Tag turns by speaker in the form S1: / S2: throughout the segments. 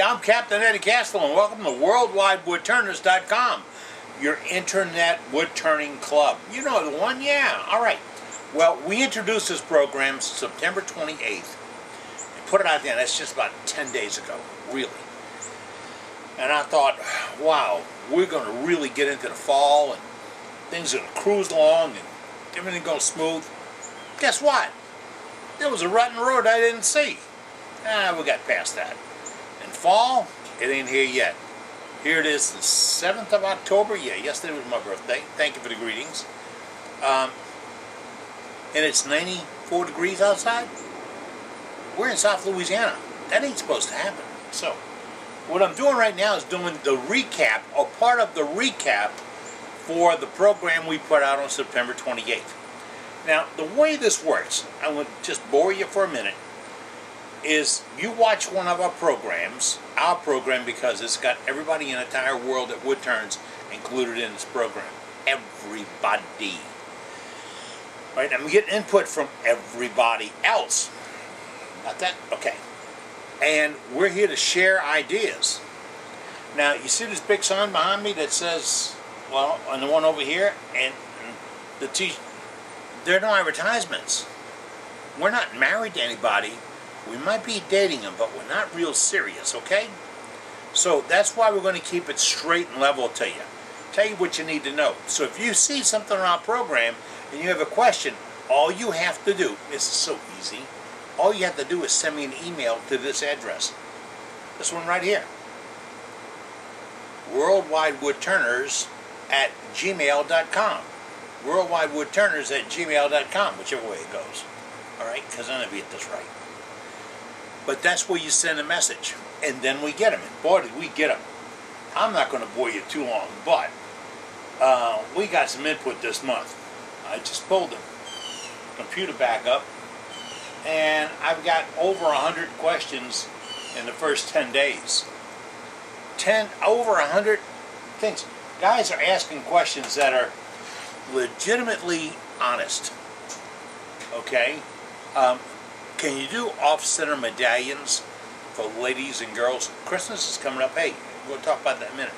S1: I'm Captain Eddie Castle, and welcome to WorldwideWoodTurners.com, your internet wood turning club. You know the one? Yeah. All right. Well, we introduced this program September 28th and put it out there. That's just about 10 days ago, really. And I thought, wow, we're going to really get into the fall, and things are going to cruise along, and everything goes smooth. Guess what? There was a rut in the road I didn't see. We got past that. And fall, it ain't here yet. Here it is, the 7th of October. Yeah, yesterday was my birthday. Thank you for the greetings. And it's 94 degrees outside. We're in South Louisiana. That ain't supposed to happen. So, what I'm doing right now is doing the recap, or part of the recap, for the program we put out on September 28th. Now, the way this works, I'm going to just bore you for a minute, is you watch one of our programs, our program, because it's got everybody in the entire world that wood turns included in this program. Everybody. Right? And we get input from everybody else. Not that? Okay. And we're here to share ideas. Now, you see this big sign behind me that says, well, and the one over here, and the they're no advertisements. We're not married to anybody. We might be dating them, but we're not real serious, okay? So that's why we're going to keep it straight and level to you. Tell you what you need to know. So if you see something on our program and you have a question, all you have to do, this is so easy, all you have to do is send me an email to this address. This one right here. WorldwideWoodTurners@gmail.com. WorldwideWoodTurners@gmail.com, whichever way it goes. Alright, because I never get this right. But that's where you send a message, and then we get them. And boy, did we get them. I'm not going to bore you too long, but we got some input this month. I just pulled the computer back up, and I've got over 100 questions in the first 10 days. Over 100 things. Guys are asking questions that are legitimately honest. Okay? Can you do off-center medallions for ladies and girls? Christmas is coming up. Hey, we'll talk about that in a minute.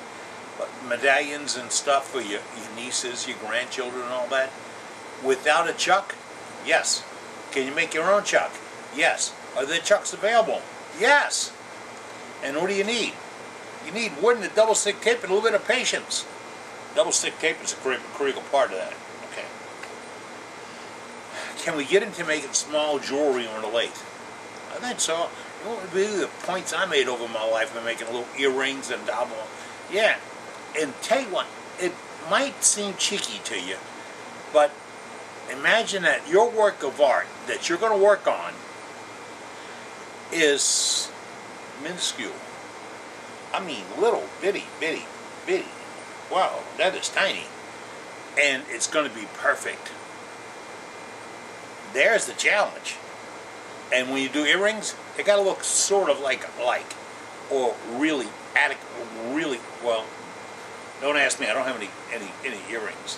S1: But medallions and stuff for your nieces, your grandchildren, and all that. Without a chuck? Yes. Can you make your own chuck? Yes. Are there chucks available? Yes. And what do you need? You need wood and a double-stick tape and a little bit of patience. Double-stick tape is a critical part of that. Okay. Can we get into making small jewelry on the lathe? I think so. You know what would be the points I made over my life by making little earrings and double. Yeah. And tell you what, it might seem cheeky to you, but imagine that your work of art that you're going to work on is minuscule. I mean, little, bitty. Wow, that is tiny. And it's going to be perfect. There's the challenge. And when you do earrings, they got to look sort of like, or really, well, don't ask me, I don't have any earrings.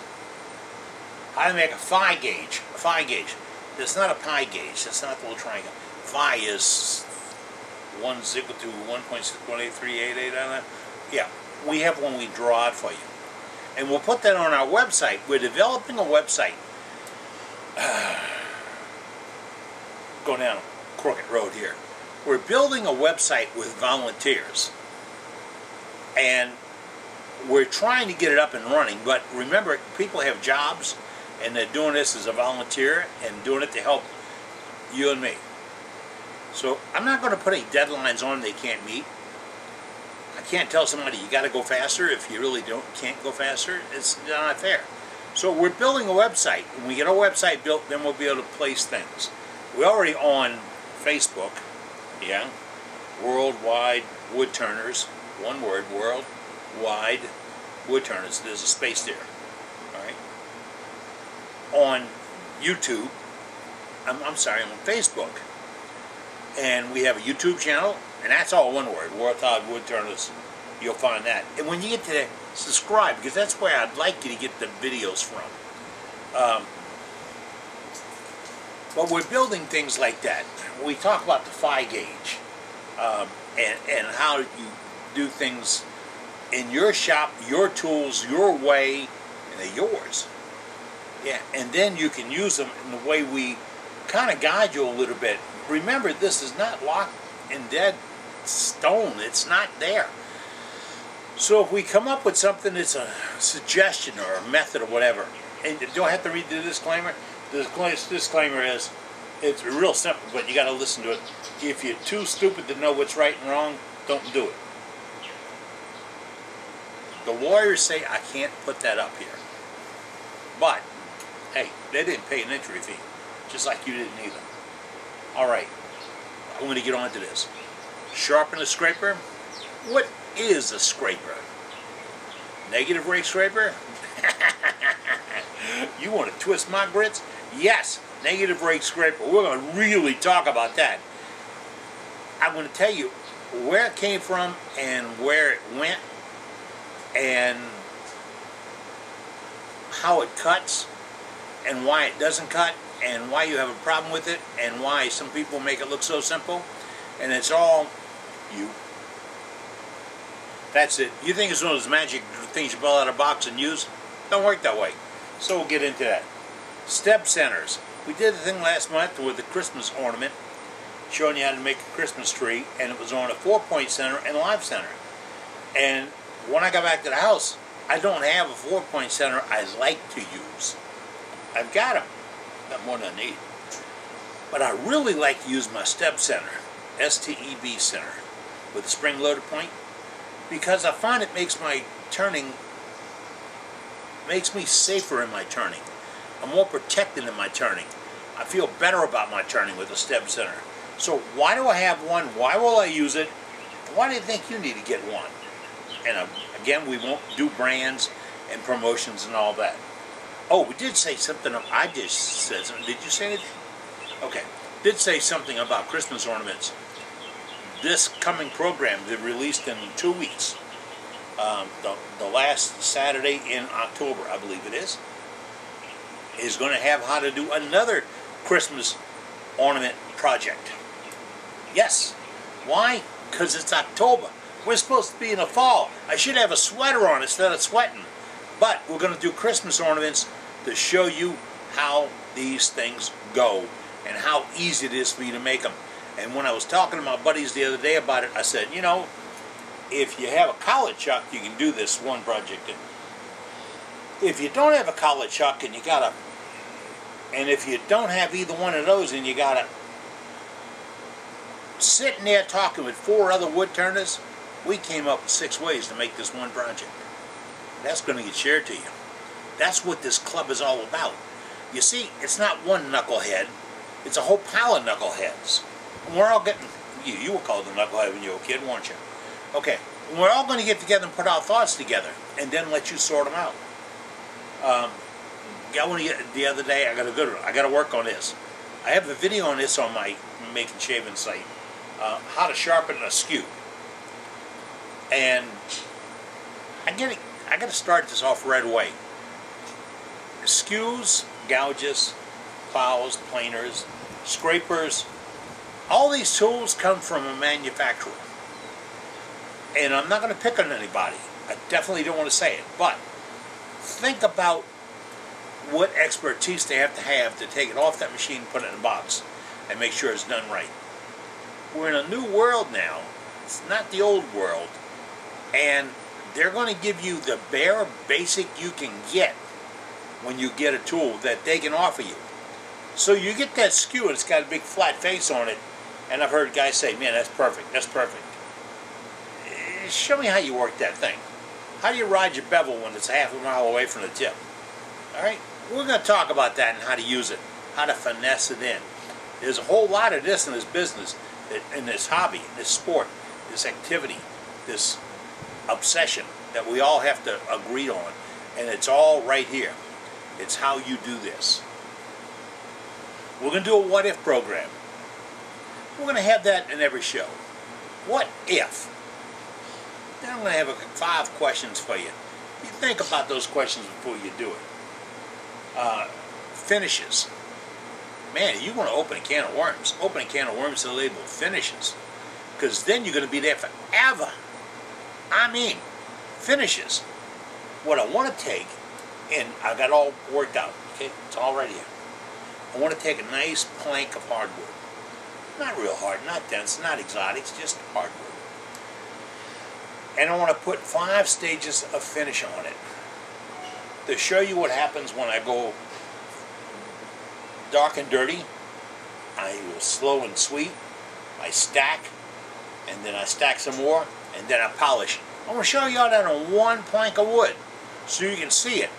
S1: How to make a phi gauge. A phi gauge. It's not a pi gauge. It's not the little triangle. Phi is 1 is equal to 1.618388. Yeah, we have one we draw out for you. And we'll put that on our website. We're developing a website. Go down a crooked road here. We're building a website with volunteers. And we're trying to get it up and running. But remember, people have jobs, and they're doing this as a volunteer and doing it to help you and me. So I'm not going to put any deadlines on they can't meet. I can't tell somebody you got to go faster if you really can't go faster. It's not fair. So we're building a website. When we get our website built, then we'll be able to place things. We're already on Facebook. Yeah. Worldwide Wood Turners. One word, Worldwide Wood Turners. There's a space there. All right. On YouTube. I'm sorry, on Facebook. And we have a YouTube channel, and that's all one word, Worldwide Wood Turners. You'll find that. And when you get to there, subscribe, because that's where I'd like you to get the videos from. But we're building things like that. We talk about the phi gauge. and how you do things in your shop, your tools, your way, and they're yours. Yeah, and then you can use them in the way we kind of guide you a little bit. Remember, this is not locked in dead stone. It's not there. So if we come up with something that's a suggestion or a method or whatever, and do I have to read the disclaimer? The disclaimer is, it's real simple, but you got to listen to it. If you're too stupid to know what's right and wrong, don't do it. The lawyers say I can't put that up here. But, hey, they didn't pay an entry fee, just like you didn't either. All right, I'm going to get on to this. Sharpen a scraper. What is a scraper? Negative rake scraper? You want to twist my grits? Yes, negative rake scraper. We're going to really talk about that. I'm going to tell you where it came from and where it went and how it cuts and why it doesn't cut and why you have a problem with it and why some people make it look so simple. And it's all you. That's it. You think it's one of those magic things you pull out of a box and use? Don't work that way. So we'll get into that. Step centers. We did the thing last month with the Christmas ornament, showing you how to make a Christmas tree, and it was on a 4-point center and a live center. And when I got back to the house, I don't have a 4-point center I like to use. I've got them. Got more than I need. But I really like to use my step center, STEB center, with a spring-loaded point, because I find it makes my turning, makes me safer in my turning. I'm more protected in my turning. I feel better about my turning with a step center. So why do I have one? Why will I use it? Why do you think you need to get one? And again, we won't do brands and promotions and all that. Oh, we did say something. I just said something. Did you say anything? Okay. Did say something about Christmas ornaments. This coming program, they released in 2 weeks. The last Saturday in October, I believe it is going to have how to do another Christmas ornament project. Yes. Why? Because it's October. We're supposed to be in the fall. I should have a sweater on instead of sweating. But we're going to do Christmas ornaments to show you how these things go and how easy it is for you to make them. And when I was talking to my buddies the other day about it, I said, you know, if you have a collet chuck, you can do this one project. And if you don't have a collet chuck and and if you don't have either one of those and you gotta sitting there talking with 4 other wood turners, we came up with 6 ways to make this one project. That's going to get shared to you. That's what this club is all about. You see, it's not one knucklehead. It's a whole pile of knuckleheads. And we're all getting, you were called a knucklehead when you were a kid, weren't you? Okay, and we're all going to get together and put our thoughts together and then let you sort them out. The other day, I got to work on this. I have a video on this on my Making Shaving site. How to sharpen a skew. And I got to start this off right away. Skews, gouges, plows, planers, scrapers, all these tools come from a manufacturer. And I'm not going to pick on anybody. I definitely don't want to say it. But think about what expertise they have to take it off that machine, put it in a box, and make sure it's done right. We're in a new world now. It's not the old world. And they're going to give you the bare basic you can get when you get a tool that they can offer you. So you get that skew and it's got a big flat face on it, and I've heard guys say, man, that's perfect, that's perfect. Show me how you work that thing. How do you ride your bevel when it's half a mile away from the tip? Alright, we're going to talk about that and how to use it, how to finesse it in. There's a whole lot of this in this business, in this hobby, this sport, this activity, this obsession that we all have to agree on, and it's all right here. It's how you do this. We're going to do a what if program. We're going to have that in every show. What if? Then I'm going to have 5 questions for you. You think about those questions before you do it. Finishes. Man, you want to open a can of worms. Open a can of worms to label finishes. because then you're going to be there forever. I mean, finishes. What I want to take, and I got it all worked out, okay? It's all right here. I want to take a nice plank of hardwood. Not real hard, not dense, not exotic, it's just hardwood. And I want to put 5 stages of finish on it to show you what happens when I go dark and dirty. I go slow and sweet. I stack, and then I stack some more, and then I polish. I'm going to show you all that on one plank of wood so you can see it.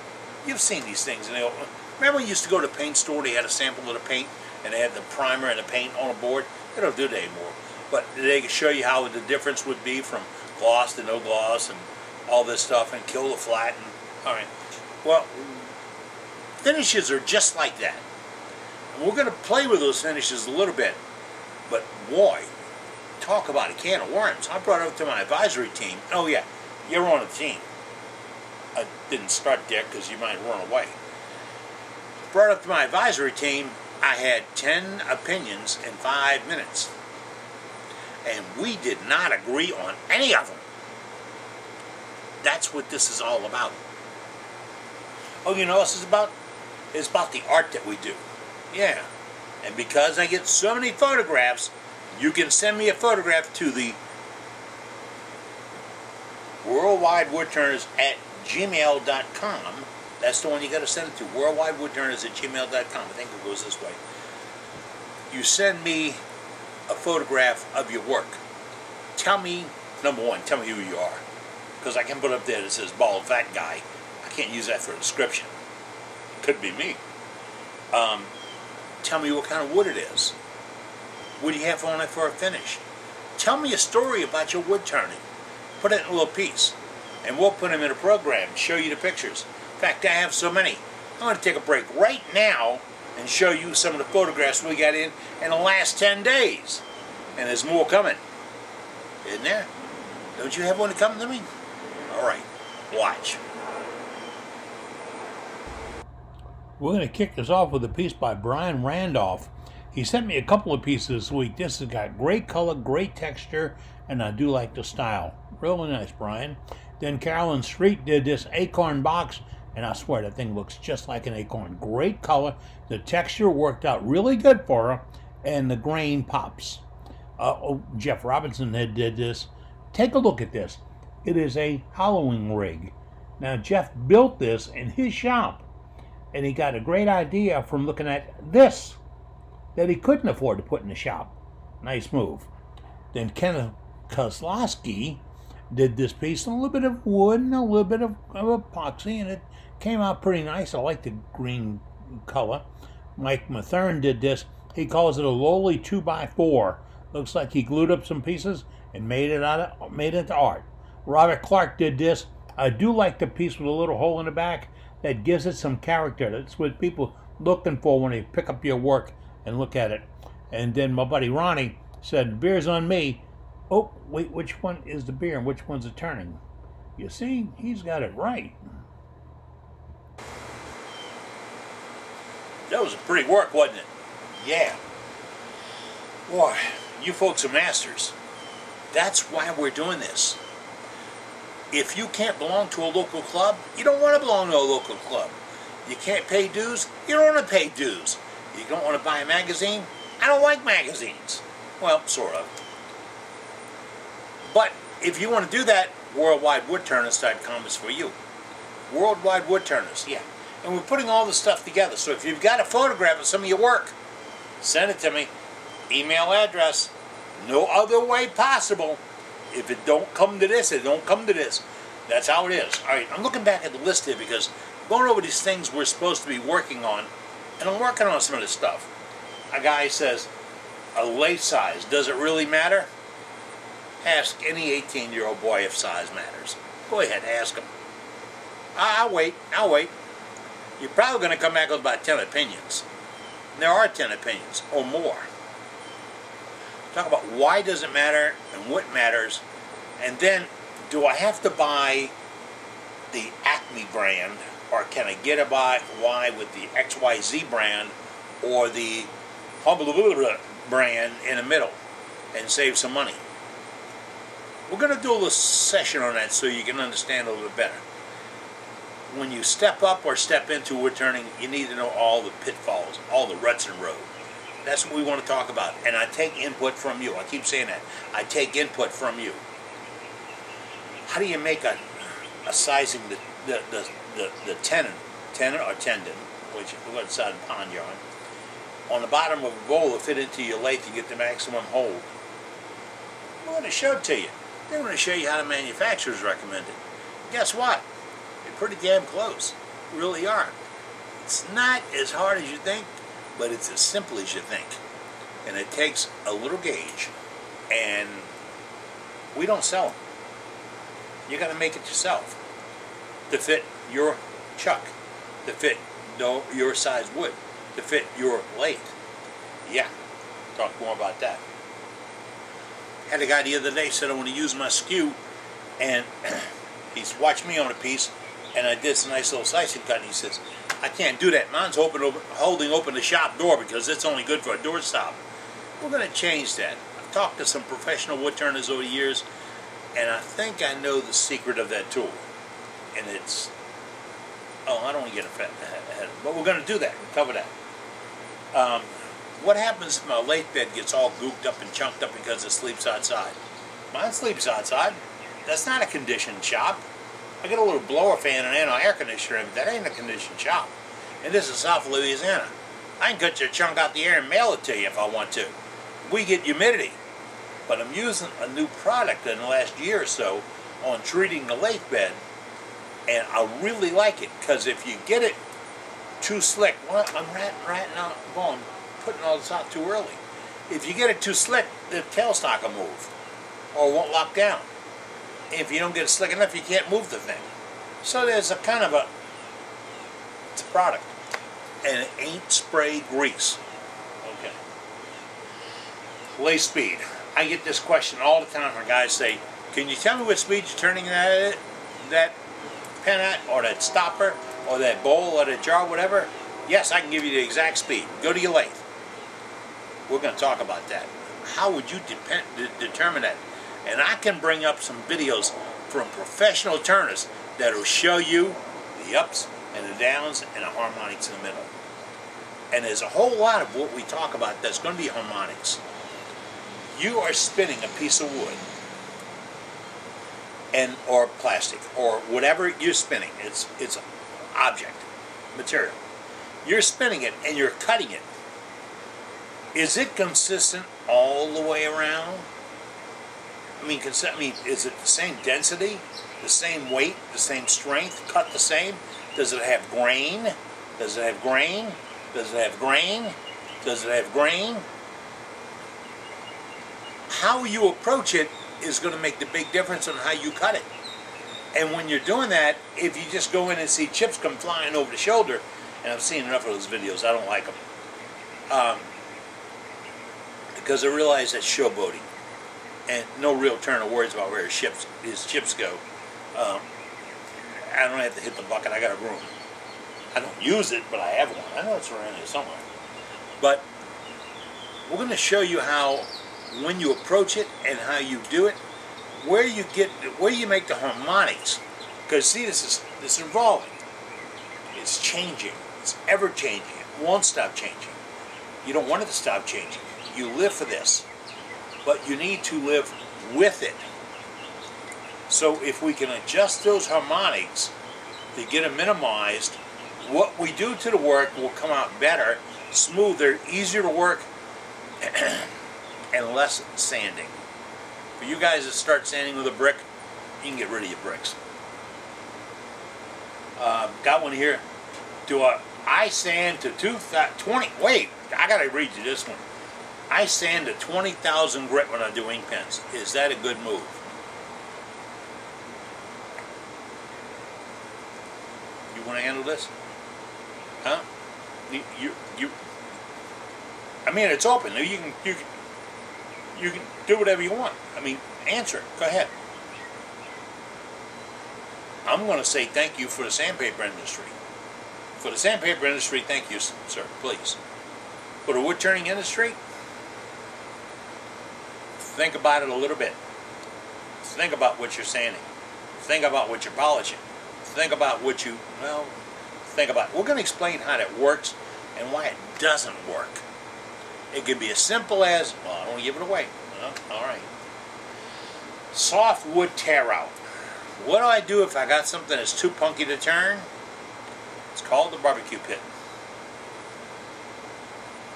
S1: You've seen these things. Remember when you used to go to the paint store, they had a sample of the paint, and they had the primer and the paint on a board? They don't do that anymore. But they can show you how the difference would be from gloss to no gloss and all this stuff, and kill the flat. And, all right. Well, finishes are just like that. And we're going to play with those finishes a little bit. But boy, talk about a can of worms. I brought it up to my advisory team. Oh yeah, you're on a team. I didn't start there because you might run away. Brought up to my advisory team, I had 10 opinions in 5 minutes. And we did not agree on any of them. That's what this is all about. Oh, you know what this is about? It's about the art that we do. Yeah. And because I get so many photographs, you can send me a photograph to the worldwidewoodturners@gmail.com. That's the one you got to send it to, worldwidewoodturners@gmail.com. I think it goes this way. You send me a photograph of your work. Tell me, number one, tell me who you are. Because I can put up there that says bald fat guy. I can't use that for a description. It could be me. Tell me what kind of wood it is. What do you have on it for a finish? Tell me a story about your wood turning. Put it in a little piece. And we'll put them in a program and show you the pictures. In fact, I have so many. I'm going to take a break right now and show you some of the photographs we got in the last 10 days. And there's more coming. Isn't there? Don't you have one coming to me? All right. Watch. We're going to kick this off with a piece by Brian Randolph. He sent me a couple of pieces this week. This has got great color, great texture, and I do like the style. Really nice, Brian. Then Carolyn Street did this acorn box, and I swear that thing looks just like an acorn. Great color. The texture worked out really good for her, and the grain pops. Jeff Robinson did this. Take a look at this. It is a hollowing rig. Now, Jeff built this in his shop, and he got a great idea from looking at this that he couldn't afford to put in the shop. Nice move. Then Kenneth Kozlowski did this piece, a little bit of wood and a little bit of epoxy, and it came out pretty nice. I like the green color. Mike Mathern did this. He calls it a lowly 2x4. Looks like he glued up some pieces and made it into art. Robert Clark did this. I do like the piece with a little hole in the back. That gives it some character. That's what people looking for when they pick up your work and look at it. And then my buddy Ronnie said, beer's on me. Oh, wait, which one is the beer and which one's the turning? You see, he's got it right. That was a pretty work, wasn't it? Yeah. Boy, you folks are masters. That's why we're doing this. If you can't belong to a local club, you don't want to belong to a local club. You can't pay dues, you don't want to pay dues. You don't want to buy a magazine? I don't like magazines. Well, sort of. But if you want to do that, worldwidewoodturners.com is for you. Worldwide Woodturners, yeah. And we're putting all this stuff together. So if you've got a photograph of some of your work, send it to me. Email address. No other way possible. If it don't come to this, it don't come to this. That's how it is. All right, I'm looking back at the list here because I'm going over these things we're supposed to be working on, and I'm working on some of this stuff. A guy says, a lace size, does it really matter? Ask any 18-year-old boy if size matters. Go ahead, ask him. I'll wait. You're probably going to come back with about 10 opinions. And there are 10 opinions, or more. Talk about why does it matter and what matters, and then do I have to buy the Acme brand, or can I get a Y with the XYZ brand or the brand in the middle and save some money? We're going to do a little session on that so you can understand a little bit better. When you step up or step into wood turning, you need to know all the pitfalls, all the ruts in the road. That's what we want to talk about. And I take input from you. I keep saying that. I take input from you. How do you make a sizing the tenon or tendon, which we're going to decide pond yarn, on the bottom of a bowl to fit into your lathe to get the maximum hold? We're going to show it to you. They're going to show you how the manufacturers recommend it. Guess what? They're pretty damn close. Really are. It's not as hard as you think, but it's as simple as you think. And it takes a little gauge, and we don't sell them. You got to make it yourself to fit your chuck, to fit your size wood, to fit your lathe. Yeah, talk more about that. Had a guy the other day said I want to use my skew, and he's watched me on a piece, and I did some nice little slicing cut, and he says, I can't do that. Mine's holding open the shop door because it's only good for a doorstop. We're going to change that. I've talked to some professional wood turners over the years, and I think I know the secret of that tool. And it's, I don't want to get ahead of it, but we're going to do that. We'll cover that. What happens if my lathe bed gets all gooped up and chunked up because it sleeps outside? Mine sleeps outside. That's not a conditioned shop. I got a little blower fan and an air conditioner in it. That ain't a conditioned shop. And this is South Louisiana. I can cut your chunk out the air and mail it to you if I want to. We get humidity. But I'm using a new product in the last year or so on treating the lathe bed, and I really like it, because if you get it too slick, well, I'm ratting out, putting all this out too early. If you get it too slick, the tailstock will move or won't lock down. If you don't get it slick enough, you can't move the thing. So there's a kind of it's a product, and it ain't spray grease. Okay. Lathe speed. I get this question all the time when guys say, can you tell me what speed you're turning that pen at, or that stopper, or that bowl, or that jar, whatever? Yes, I can give you the exact speed. Go to your lathe. We're going to talk about that. How would you determine that? And I can bring up some videos from professional turners that will show you the ups and the downs and the harmonics in the middle. And there's a whole lot of what we talk about that's going to be harmonics. You are spinning a piece of wood, or plastic, or whatever you're spinning. It's an object, material. You're spinning it and you're cutting it. Is it consistent all the way around? I mean, is it the same density, the same weight, the same strength, cut the same? Does it have grain? Does it have grain? Does it have grain? Does it have grain? How you approach it is going to make the big difference on how you cut it. And when you're doing that, if you just go in and see chips come flying over the shoulder, and I've seen enough of those videos, I don't like them. Because I realize that's showboating. And no real turner worries about where his chips go. I don't have to hit the bucket, I got a broom. I don't use it, but I have one. I know it's around here somewhere. But we're going to show you how, when you approach it and how you do it, where you make the harmonics. Because see, this is evolving. It's changing. It's ever changing. It won't stop changing. You don't want it to stop changing. You live for this. But you need to live with it. So if we can adjust those harmonics to get them minimized, what we do to the work will come out better, smoother, easier to work, and less sanding. For you guys that start sanding with a brick, you can get rid of your bricks. Got one here. I sand to 20. Wait, I gotta read you this one. I sand to 20,000 grit when I do ink pens. Is that a good move? You want to handle this? Huh? You. I mean, it's open. You can do whatever you want. I mean, answer it. Go ahead. I'm going to say thank you for the sandpaper industry. For the sandpaper industry, thank you, sir, please. For the wood turning industry, think about it a little bit. Think about what you're sanding. Think about what you're polishing. Think about what you, well, think about. We're going to explain how that works and why it doesn't work. It can be as simple as, well, I don't give it away. Well, all right. Soft wood tear out. What do I do if I got something that's too punky to turn? It's called the barbecue pit.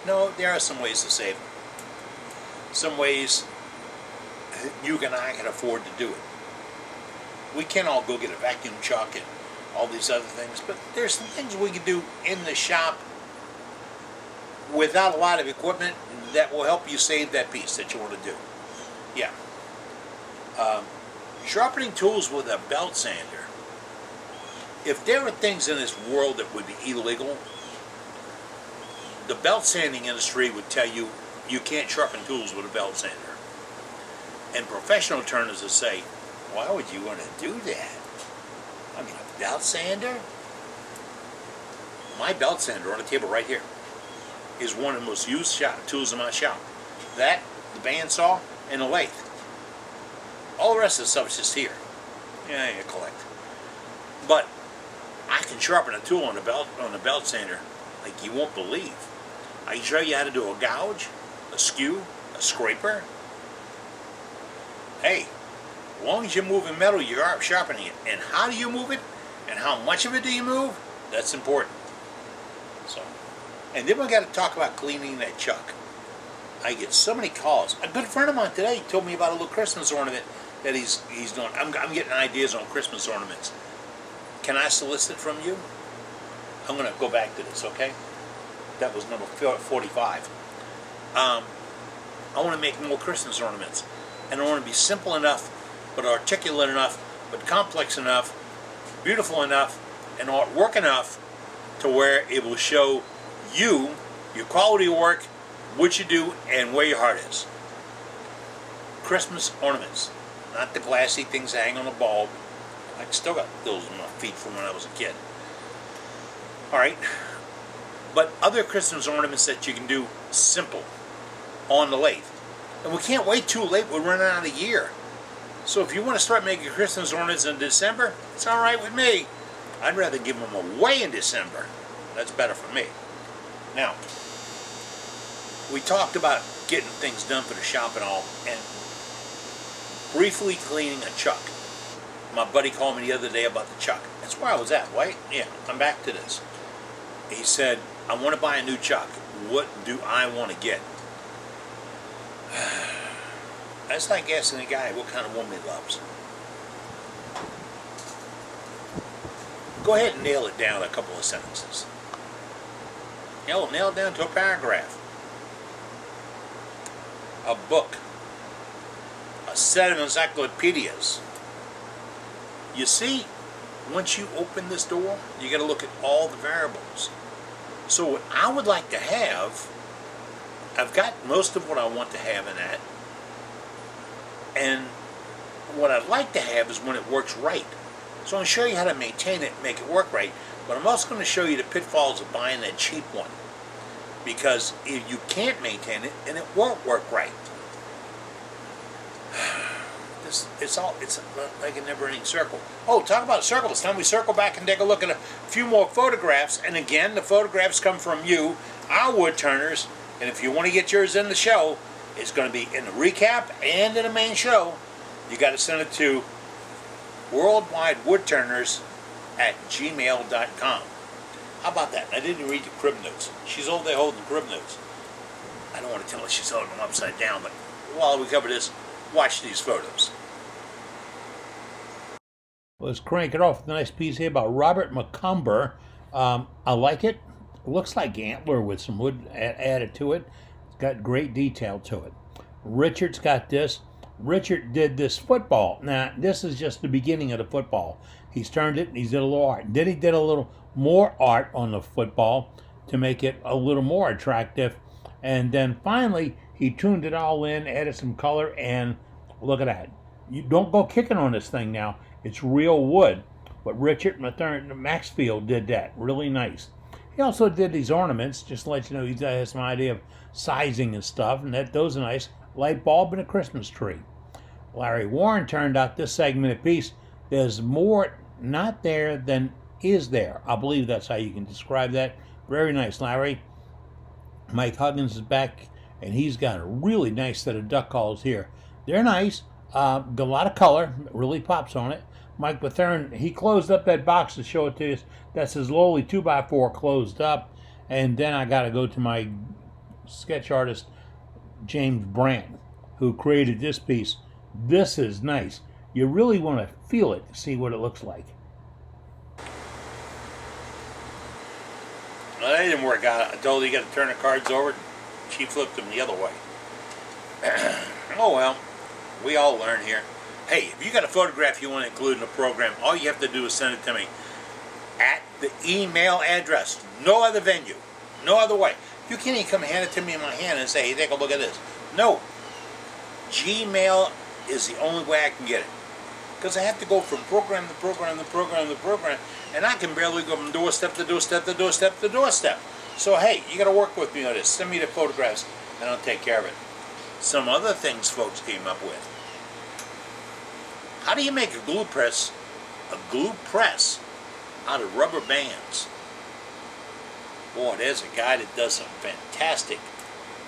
S1: No, there are some ways to save them. Some ways you and I can afford to do it. We can't all go get a vacuum chuck and all these other things, but there's some things we can do in the shop without a lot of equipment that will help you save that piece that you want to do. Yeah. Sharpening tools with a belt sander. If there are things in this world that would be illegal, the belt sanding industry would tell you you can't sharpen tools with a belt sander. And professional turners will say, why would you want to do that? I mean, a belt sander? My belt sander on the table right here is one of the most used tools in my shop. That, the bandsaw, and the lathe. All the rest of the stuff is just here. Yeah, you collect. But I can sharpen a tool on the belt sander like you won't believe. I can show you how to do a gouge, a skew, a scraper. Hey, as long as you're moving metal, you are sharpening it. And how do you move it? And how much of it do you move? That's important. So, and then we got to talk about cleaning that chuck. I get so many calls. A good friend of mine today told me about a little Christmas ornament that he's doing. I'm getting ideas on Christmas ornaments. Can I solicit from you? I'm going to go back to this, okay? That was number 45. I want to make more Christmas ornaments. And I want to be simple enough, but articulate enough, but complex enough, beautiful enough, and artwork enough to where it will show you, your quality of work, what you do, and where your heart is. Christmas ornaments. Not the glassy things that hang on a bulb. I still got those on my feet from when I was a kid. Alright. But other Christmas ornaments that you can do simple on the lathe. And we can't wait too late. We're running out of year. So if you want to start making Christmas ornaments in December, it's alright with me. I'd rather give them away in December. That's better for me. Now, we talked about getting things done for the shop and all, and briefly cleaning a chuck. My buddy called me the other day about the chuck. That's where I was at, right? Yeah, I'm back to this. He said, I want to buy a new chuck. What do I want to get? That's like asking a guy what kind of woman he loves. Go ahead and nail it down a couple of sentences. Nail it down to a paragraph. A book. A set of encyclopedias. You see, once you open this door, you got to look at all the variables. So what I would like to have, I've got most of what I want to have in that. And what I'd like to have is when it works right. So I'm going to show you how to maintain it and make it work right. But I'm also going to show you the pitfalls of buying that cheap one. Because if you can't maintain it, then it won't work right. It's like a never-ending circle. Oh, talk about circles. It's time we circle back and take a look at a few more photographs. And again, the photographs come from you, our wood turners. And if you want to get yours in the show, it's going to be in the recap and in the main show. You got to send it to worldwidewoodturners@gmail.com. How about that? I didn't read the crib notes. She's over there holding the crib notes. I don't want to tell her she's holding them upside down, but while we cover this, watch these photos. Let's crank it off with a nice piece here about Robert McCumber. I like it. It looks like antler with some wood added to it. It's got great detail to it. Richard's got this. Richard did this football. Now, this is just the beginning of the football. He's turned it and he's did a little art. Then he did a little more art on the football to make it a little more attractive. And then finally, he tuned it all in, added some color, and look at that. You don't go kicking on this thing now. It's real wood. But Richard Maxfield did that. Really nice. He also did these ornaments, just to let you know he has some idea of sizing and stuff, and those are nice. Light bulb and a Christmas tree.
S2: Larry Warren turned out this segmented piece. There's more not there than is there. I believe that's how you can describe that. Very nice, Larry. Mike Huggins is back, and he's got a really nice set of duck calls here. They're nice. Got a lot of color. Really pops on it. Mike Betherne, he closed up that box to show it to us. That's his lowly 2x4 closed up. And then I got to go to my sketch artist, James Brandt, who created this piece. This is nice. You really want to feel it to see what it looks like.
S1: Well, that didn't work out. I told her you got to turn the cards over. She flipped them the other way. Oh well, we all learn here. Hey, if you got a photograph you want to include in the program, all you have to do is send it to me at the email address. No other venue. No other way. You can't even come hand it to me in my hand and say, hey, take a look at this. No. Gmail is the only way I can get it. Because I have to go from program to program to program to program, and I can barely go from doorstep to doorstep to doorstep to doorstep. So hey, you got to work with me on this. Send me the photographs, and I'll take care of it. Some other things folks came up with. How do you make a glue press out of rubber bands? Boy, there's a guy that does some fantastic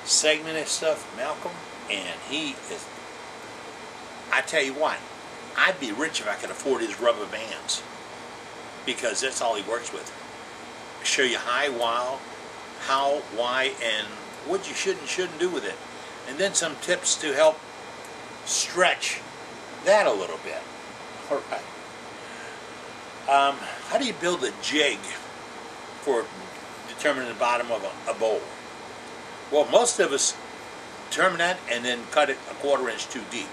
S1: segmented stuff, Malcolm, and he is, I tell you what, I'd be rich if I could afford his rubber bands, because that's all he works with. Show you how, why, and what you should and shouldn't do with it. And then some tips to help stretch that a little bit. All right. How do you build a jig for determining the bottom of a bowl? Well, most of us determine that and then cut it a 1/4 inch too deep,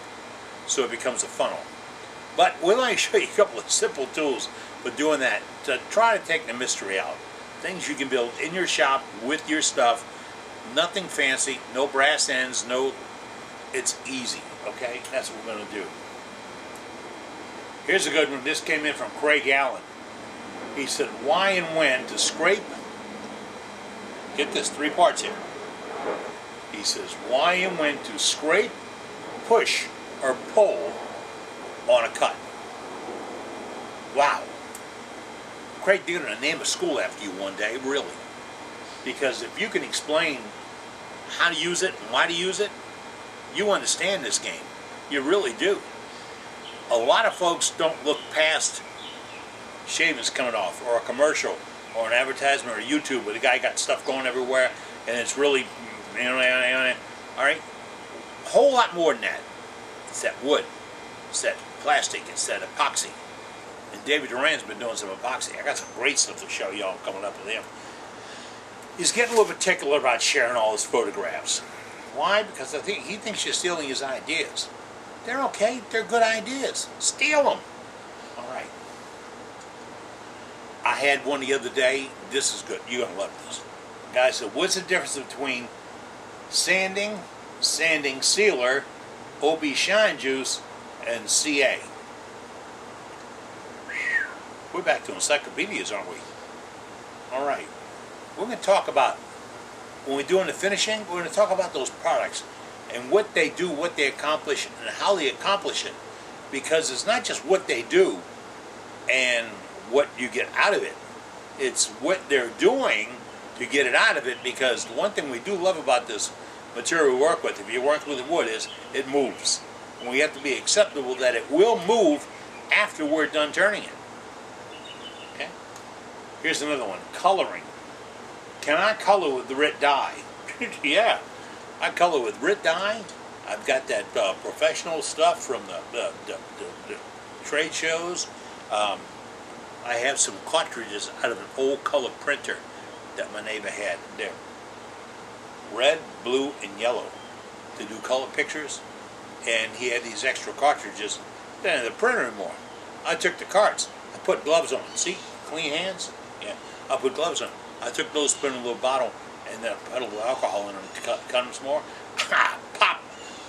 S1: so it becomes a funnel. But we'll only show you a couple of simple tools for doing that to try to take the mystery out. Things you can build in your shop with your stuff. Nothing fancy, no brass ends, it's easy, okay? That's what we're going to do. Here's a good one. This came in from Craig Allen. He said, why and when to scrape, get this, 3 parts here. He says, why and when to scrape, push, or pull on a cut. Wow. Craig, they're going to name a school after you one day, really. Because if you can explain how to use it and why to use it, you understand this game. You really do. A lot of folks don't look past shavings coming off, or a commercial, or an advertisement, or YouTube where the guy got stuff going everywhere, and it's really, all right? A whole lot more than that. It's that wood. It's that plastic. It's that epoxy. And David Duran's been doing some epoxy. I got some great stuff to show y'all coming up with him. He's getting a little particular about sharing all his photographs. Why? Because he thinks you're stealing his ideas. They're okay. They're good ideas. Steal them. All right. I had one the other day. This is good. You're going to love this. Guy said, what's the difference between sanding sealer, OB shine juice, and CA? We're back to encyclopedias, aren't we? All right. We're going to talk about, when we're doing the finishing, we're going to talk about those products and what they do, what they accomplish, and how they accomplish it. Because it's not just what they do and what you get out of it. It's what they're doing to get it out of it, because the one thing we do love about this material we work with, if you work with wood, is it moves. And we have to be acceptable that it will move after we're done turning it. Okay? Here's another one. Coloring. Can I color with the RIT dye? Yeah, I color with RIT dye. I've got that professional stuff from the trade shows. I have some cartridges out of an old color printer that my neighbor had. There, red, blue, and yellow to do color pictures. And he had these extra cartridges. Didn't have the printer anymore. I took the cards. I put gloves on. See, clean hands. Yeah, I put gloves on. I took those, put in a little bottle, and then I put a little alcohol in them to cut them some more.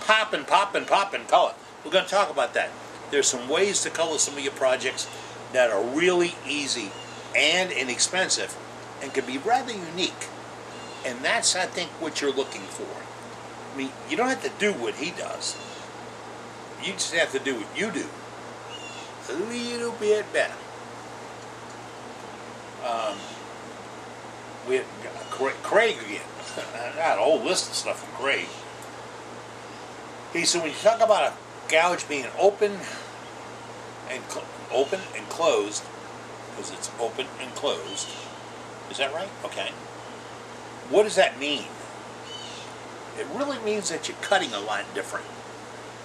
S1: Pop and color. We're going to talk about that. There's some ways to color some of your projects that are really easy and inexpensive and can be rather unique. And that's, I think, what you're looking for. I mean, you don't have to do what he does, You just have to do what you do a little bit better. We had Craig again. I got a whole list of stuff from Craig. He said when you talk about a gouge being open and closed, because it's open and closed. Is that right? Okay. What does that mean? It really means that you're cutting a lot different.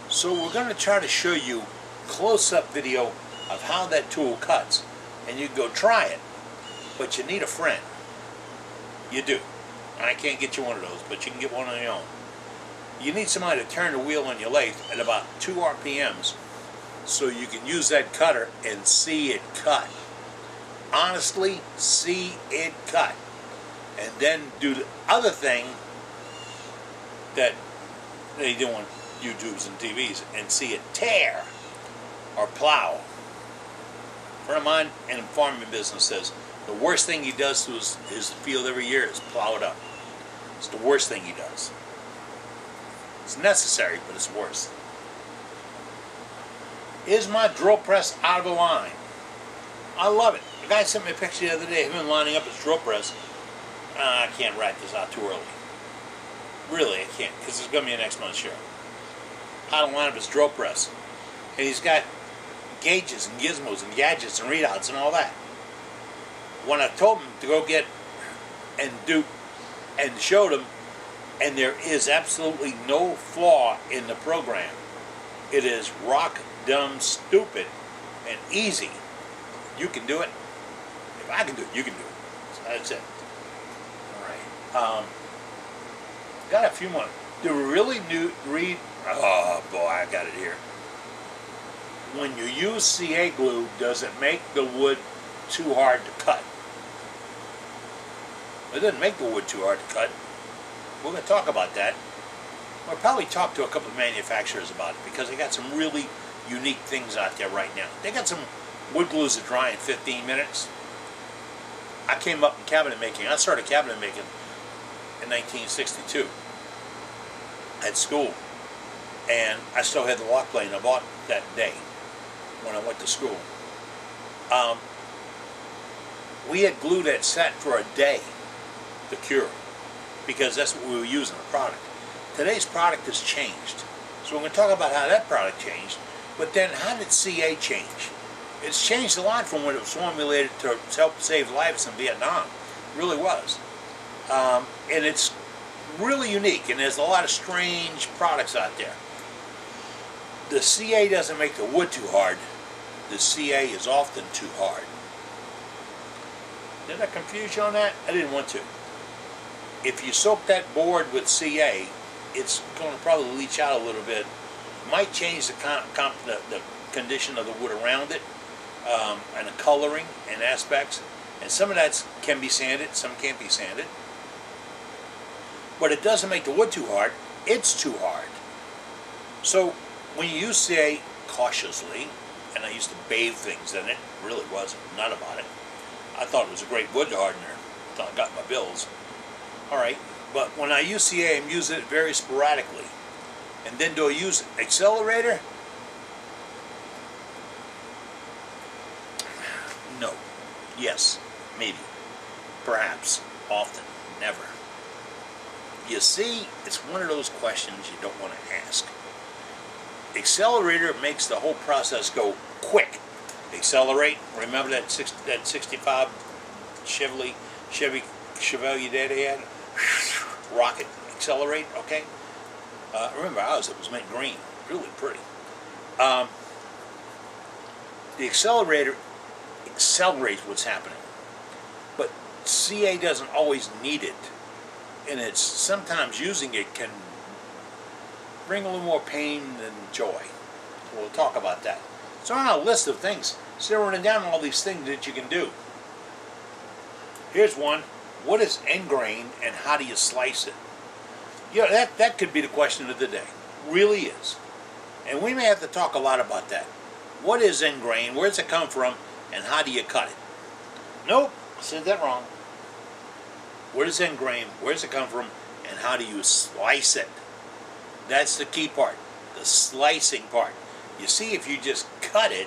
S1: So we're going to try to show you close-up video of how that tool cuts. And you can go try it, but you need a friend. You do. I can't get you one of those, but you can get one on your own. You need somebody to turn the wheel on your lathe at about 2 RPMs so you can use that cutter and see it cut. Honestly, see it cut. And then do the other thing that they do on YouTubes and TVs and see it tear or plow. A friend of mine in the farming business says the worst thing he does to his field every year is plow it up. It's the worst thing he does. It's necessary, but it's worse. Is my drill press out of the line? I love it. The guy sent me a picture the other day of him lining up his drill press. I can't write this out too early. Really, I can't, because it's going to be a next month's show. How to line up his drill press. And he's got gauges and gizmos and gadgets and readouts and all that. When I told him to go get and do and showed him, and there is absolutely no flaw in the program. It is rock dumb stupid and easy. You can do it. If I can do it, you can do it. So that's it. All right. Got a few more. Do we really read? Oh boy, I got it here. When you use CA glue, does it make the wood too hard to cut? It doesn't make the wood too hard to cut. We're going to talk about that. We'll probably talk to a couple of manufacturers about it because they got some really unique things out there right now. They got some wood glues that dry in 15 minutes. I came up in cabinet making. I started cabinet making in 1962 at school. And I still had the lock plane I bought that day when I went to school. We had glue that sat for a day to cure because that's what we were using the product. Today's product has changed. So we're going to talk about how that product changed, but then how did CA change? It's changed a lot from when it was formulated to help save lives in Vietnam. It really was. And it's really unique, and there's a lot of strange products out there. The CA doesn't make the wood too hard. The CA is often too hard. Did I confuse you on that? I didn't want to. If you soak that board with CA, it's going to probably leach out a little bit. It might change the condition of the wood around it, and the coloring and aspects. And some of that can be sanded, some can't be sanded. But it doesn't make the wood too hard. It's too hard. So when you use CA cautiously, and I used to bathe things in it, really was nut about it. I thought it was a great wood hardener until I got my bills. Alright, but when I use CA, I'm using it very sporadically. And then do I use accelerator? No. Yes. Maybe. Perhaps. Often. Never. You see, it's one of those questions you don't want to ask. Accelerator makes the whole process go quick. Accelerate. Remember that 65 Chevy Chevalier Daddy had? Rocket. Accelerate. Okay. Remember ours, it was mint green. Really pretty. The accelerator accelerates what's happening. But CA doesn't always need it. And it's sometimes using it can bring a little more pain than joy. We'll talk about that. So on our list of things, zeroing down all these things that you can do. Here's one. What is end grain and how do you slice it? You know, that could be the question of the day. Really is. And we may have to talk a lot about that. What is end grain? Where does it come from? And how do you cut it? Nope, I said that wrong. What is end grain? Where does it come from? And how do you slice it? That's the key part. The the slicing part. You see, if you just cut it,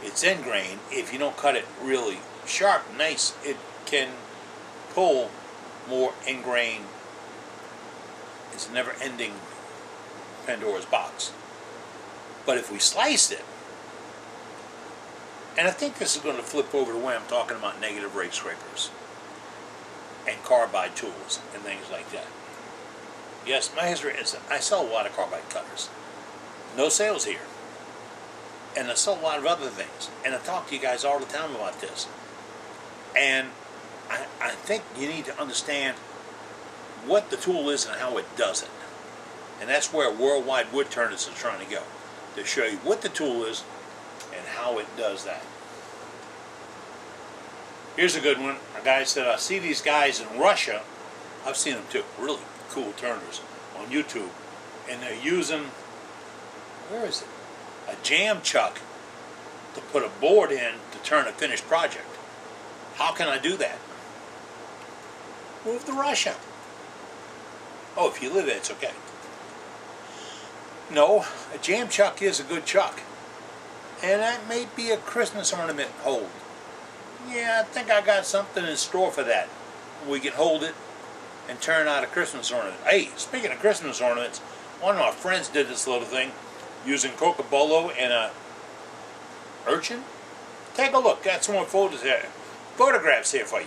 S1: it's end grain. If you don't cut it really sharp, nice, it can pull more end grain. It's a never-ending Pandora's box. But if we slice it, and I think this is going to flip over to when I'm talking about negative rake scrapers and carbide tools and things like that. Yes, my history is I sell a lot of carbide cutters. No sales here. And I sell a lot of other things. And I talk to you guys all the time about this. And I think you need to understand what the tool is and how it does it. And that's where Worldwide Wood Turners is trying to go. To show you what the tool is and how it does that. Here's a good one. A guy said, I see these guys in Russia. I've seen them too. Really cool turners on YouTube. And they're using, where is it? A jam chuck to put a board in to turn a finished project. How can I do that? Move to Russia. Oh, if you live there, it's okay. No, a jam chuck is a good chuck. And that may be a Christmas ornament hold. Yeah, I think I got something in store for that. We can hold it and turn out a Christmas ornament. Hey, speaking of Christmas ornaments, one of my friends did this little thing using Cocobolo and a urchin. Take a look. Got some more photographs here for you.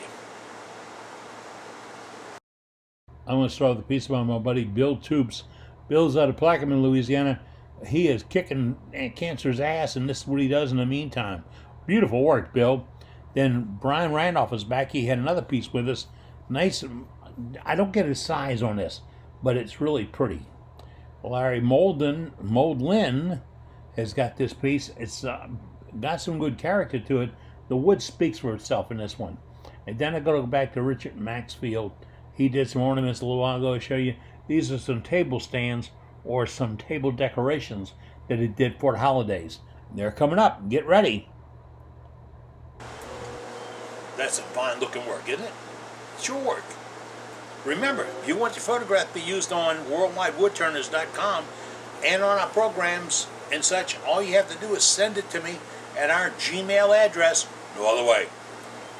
S2: I want to start with a piece about my buddy Bill Tubes. Bill's out of Plaquemine, Louisiana. He is kicking cancer's ass, and this is what he does in the meantime. Beautiful work, Bill. Then Brian Randolph is back. He had another piece with us. Nice. I don't get his size on this, but it's really pretty. Larry Moldlin has got this piece. It's got some good character to it. The wood speaks for itself in this one. And then I go back to Richard Maxfield. He did some ornaments a little while ago to show you. These are some table stands or some table decorations that he did for the holidays. They're coming up. Get ready.
S1: That's some fine looking work, isn't it? It's your work. Remember, you want your photograph to be used on worldwidewoodturners.com and on our programs and such. All you have to do is send it to me at our Gmail address, no other way,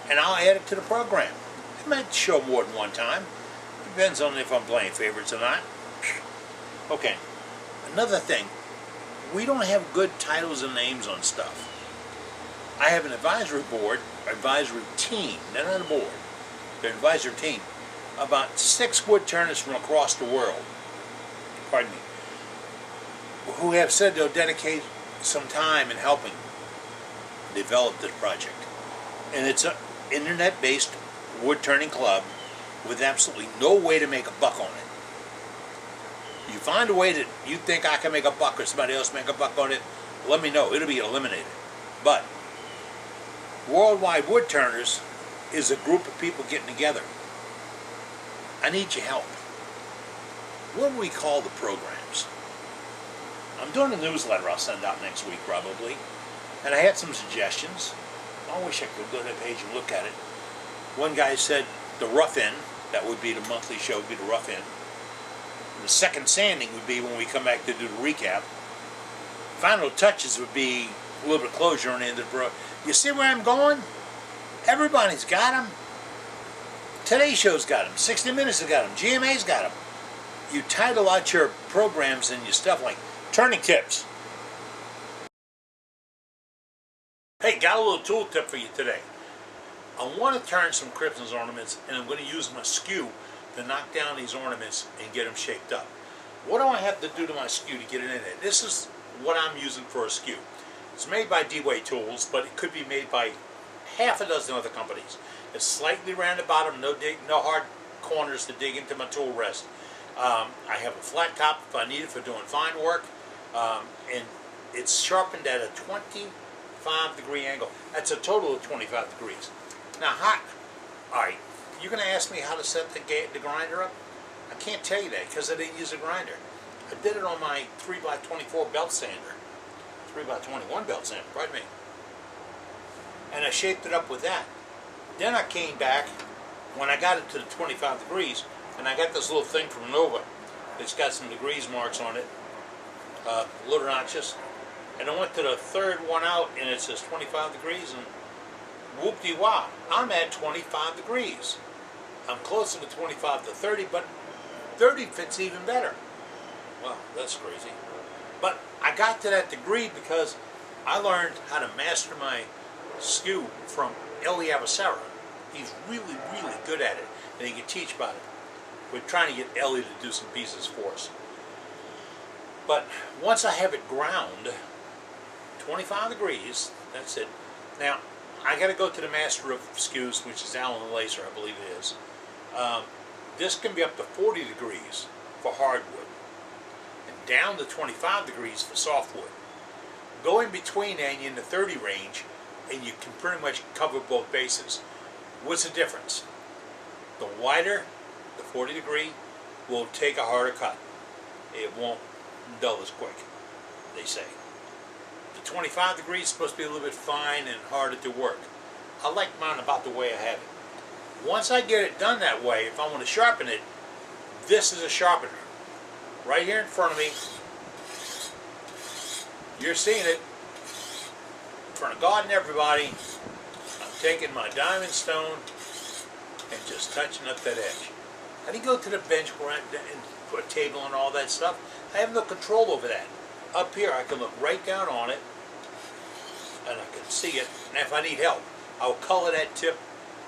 S1: and I'll add it to the program. It might show more than one time. Depends on if I'm playing favorites or not. Okay, another thing, we don't have good titles and names on stuff. I have an advisory board, advisory team, they're not a board, they're an advisory team, about 6 wood turners from across the world, pardon me, who have said they'll dedicate some time in helping develop this project. And it's an internet-based wood turning club with absolutely no way to make a buck on it. You find a way that you think I can make a buck or somebody else make a buck on it, let me know. It'll be eliminated. But Worldwide Wood Turners is a group of people getting together. I need your help. What do we call the programs? I'm doing a newsletter I'll send out next week probably. And I had some suggestions. I wish I could go to that page and look at it. One guy said the rough end, that would be the monthly show, would be the rough end. The second sanding would be when we come back to do the recap. Final touches would be a little bit of closure on the end of the program. You see where I'm going? Everybody's got them. Today's show's got them. 60 Minutes has got them. GMA's got them. You title out your programs and your stuff like Turning Tips. Hey, got a little tool tip for you today. I want to turn some Christmas ornaments, and I'm going to use my skew to knock down these ornaments and get them shaped up. What do I have to do to my skew to get it in there? This is what I'm using for a skew. It's made by D-Way Tools, but it could be made by half a dozen other companies. It's slightly rounded bottom, no hard corners to dig into my tool rest. I have a flat top if I need it for doing fine work, and it's sharpened at a 25-degree angle. That's a total of 25 degrees. Now, alright, you're going to ask me how to set the grinder up? I can't tell you that because I didn't use a grinder. I did it on my 3x24 belt sander. 3x21 belt sander, pardon me. And I shaped it up with that. Then I came back, when I got it to the 25 degrees, and I got this little thing from Nova that's got some degrees marks on it. a little notches. And I went to the third one out, and it says 25 degrees, and whoop-de-wah, I'm at 25 degrees. I'm closer to 25 to 30, but 30 fits even better. Wow, that's crazy. But I got to that degree because I learned how to master my skew from Eli Avocera. He's really, really good at it, and he can teach about it. We're trying to get Ellie to do some pieces for us. But once I have it ground, 25 degrees, that's it. Now, I got to go to the master of skews, which is Alan Lacer, I believe it is. This can be up to 40 degrees for hardwood, and down to 25 degrees for softwood. Go in between and in the 30 range, and you can pretty much cover both bases. What's the difference? The wider, the 40 degree, will take a harder cut. It won't dull as quick, they say. The 25 degrees is supposed to be a little bit fine and harder to work. I like mine about the way I have it. Once I get it done that way, if I want to sharpen it, this is a sharpener. Right here in front of me, you're seeing it. In front of God and everybody, I'm taking my diamond stone and just touching up that edge. I didn't go to the bench where and put a table and all that stuff. I have no control over that. Up here, I can look right down on it, and I can see it. And if I need help, I'll color that tip,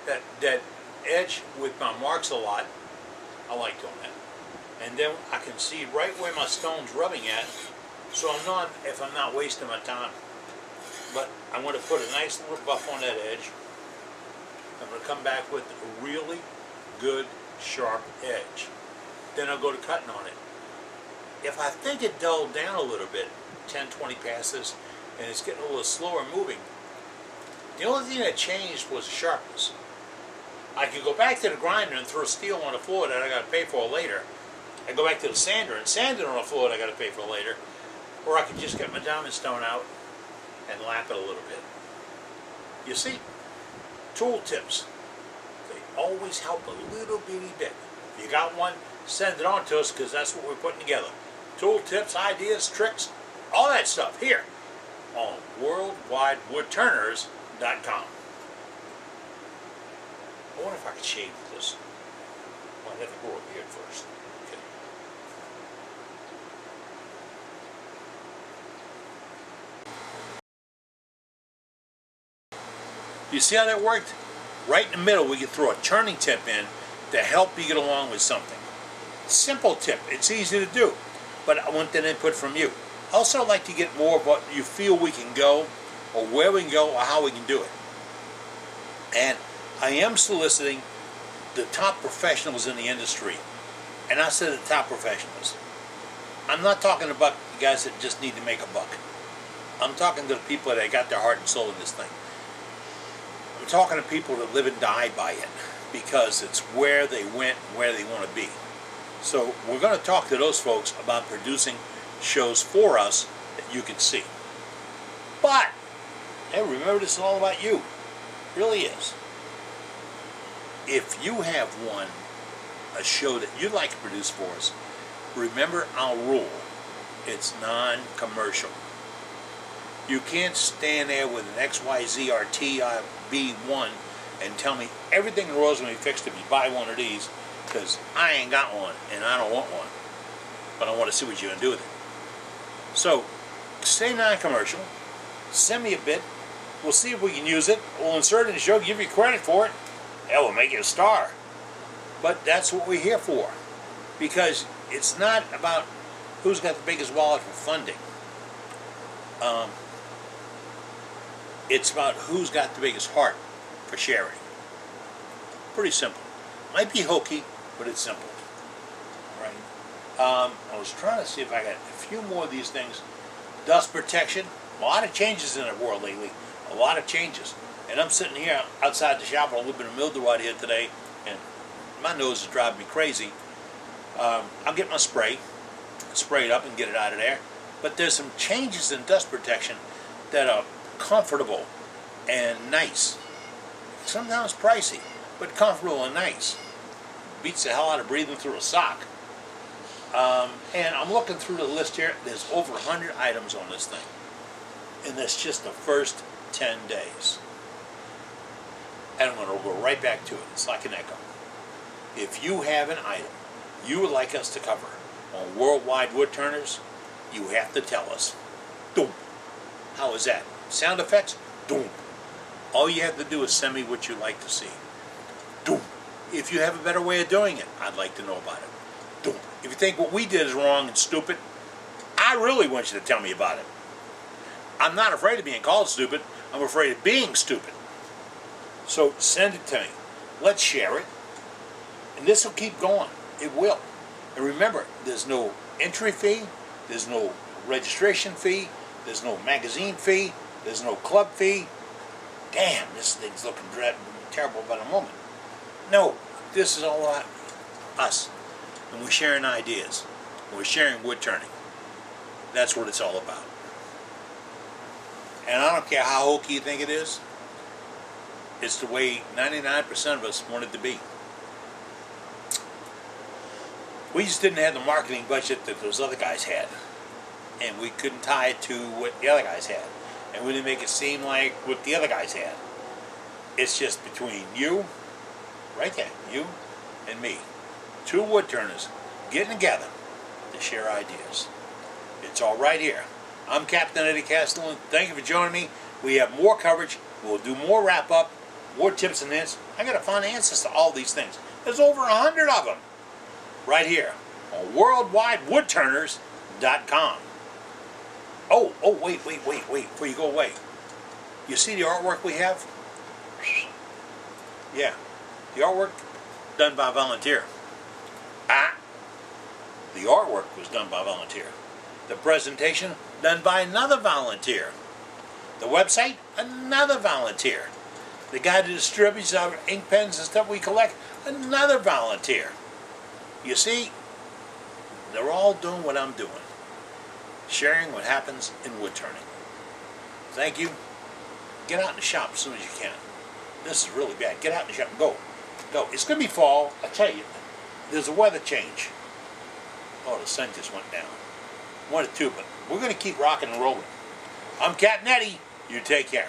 S1: that edge with my marks a lot. I like doing that. And then I can see right where my stone's rubbing at, so if I'm not wasting my time. But I'm going to put a nice little buff on that edge. I'm going to come back with a really good, sharp edge. Then I'll go to cutting on it. If I think it dulled down a little bit, 10, 20 passes, and it's getting a little slower moving, the only thing that changed was the sharpness. I could go back to the grinder and throw steel on the floor that I got to pay for later. I go back to the sander and sand it on the floor that I got to pay for later. Or I could just get my diamond stone out and lap it a little bit. You see, tool tips, they always help a little bitty bit. If you got one, send it on to us, because that's what we're putting together. Tool tips, ideas, tricks, all that stuff here on worldwidewoodturners.com. I wonder if I could shave this. Well, I'd have to grow a beard first. Okay. You see how that worked? Right in the middle, we could throw a turning tip in to help you get along with something. Simple tip. It's easy to do, but I want that input from you. I also like to get more of what you feel we can go, or where we can go, or how we can do it. And I am soliciting the top professionals in the industry. And I said the top professionals. I'm not talking about the guys that just need to make a buck. I'm talking to the people that got their heart and soul in this thing. I'm talking to people that live and die by it, because it's where they went and where they want to be. So we're going to talk to those folks about producing shows for us that you can see. But, hey, remember, this is all about you. It really is. If you have a show that you'd like to produce for us, remember our rule. It's non-commercial. You can't stand there with an XYZ or TB1 and tell me everything in the world's going to be fixed if you buy one of these, because I ain't got one and I don't want one. But I want to see what you're going to do with it. So, stay non-commercial. Send me a bit. We'll see if we can use it. We'll insert it in the show, give you credit for it. Hell, we'll make you a star. But that's what we're here for. Because it's not about who's got the biggest wallet for funding. It's about who's got the biggest heart for sharing. Pretty simple. Might be hokey, but it's simple. Right? I was trying to see if I got a few more of these things. Dust protection. A lot of changes in the world lately. A lot of changes. And I'm sitting here outside the shop with a little bit of mildew out here today, and my nose is driving me crazy. I'll get my spray it up and get it out of there. But there's some changes in dust protection that are comfortable and nice. Sometimes pricey, but comfortable and nice. Beats the hell out of breathing through a sock. And I'm looking through the list here. There's over 100 items on this thing. And that's just the first 10 days. And I'm going to go right back to it. It's like an echo. If you have an item you would like us to cover on Worldwide Woodturners, you have to tell us. Doom. How is that? Sound effects? Doom. All you have to do is send me what you'd like to see. Doom. If you have a better way of doing it, I'd like to know about it. Doom. If you think what we did is wrong and stupid, I really want you to tell me about it. I'm not afraid of being called stupid. I'm afraid of being stupid. So send it to me. Let's share it. And this will keep going. It will. And remember, there's no entry fee. There's no registration fee. There's no magazine fee. There's no club fee. Damn, this thing's looking terrible by the moment. No, this is all about us. And we're sharing ideas. We're sharing wood turning. That's what it's all about. And I don't care how hokey you think it is. It's the way 99% of us want it to be. We just didn't have the marketing budget that those other guys had. And we couldn't tie it to what the other guys had. And we didn't make it seem like what the other guys had. It's just between you, right there, you and me. Two wood turners getting together to share ideas. It's all right here. I'm Captain Eddie Castellan. Thank you for joining me. We have more coverage. We'll do more wrap-up, more tips and hints. I got to find answers to all these things. There's over 100 of them right here on worldwidewoodturners.com. Oh, wait, before you go away. You see the artwork we have? Yeah, the artwork done by volunteer. The artwork was done by volunteer. The presentation done by another volunteer. The website, another volunteer. The guy that distributes our ink pens and stuff we collect, another volunteer. You see, they're all doing what I'm doing. Sharing what happens in wood turning. Thank you. Get out in the shop as soon as you can. This is really bad. Get out in the shop and go. Go. It's going to be fall. I tell you, there's a weather change. Oh, the sun just went down. One or two, but we're going to keep rocking and rolling. I'm Captain Eddie. You take care.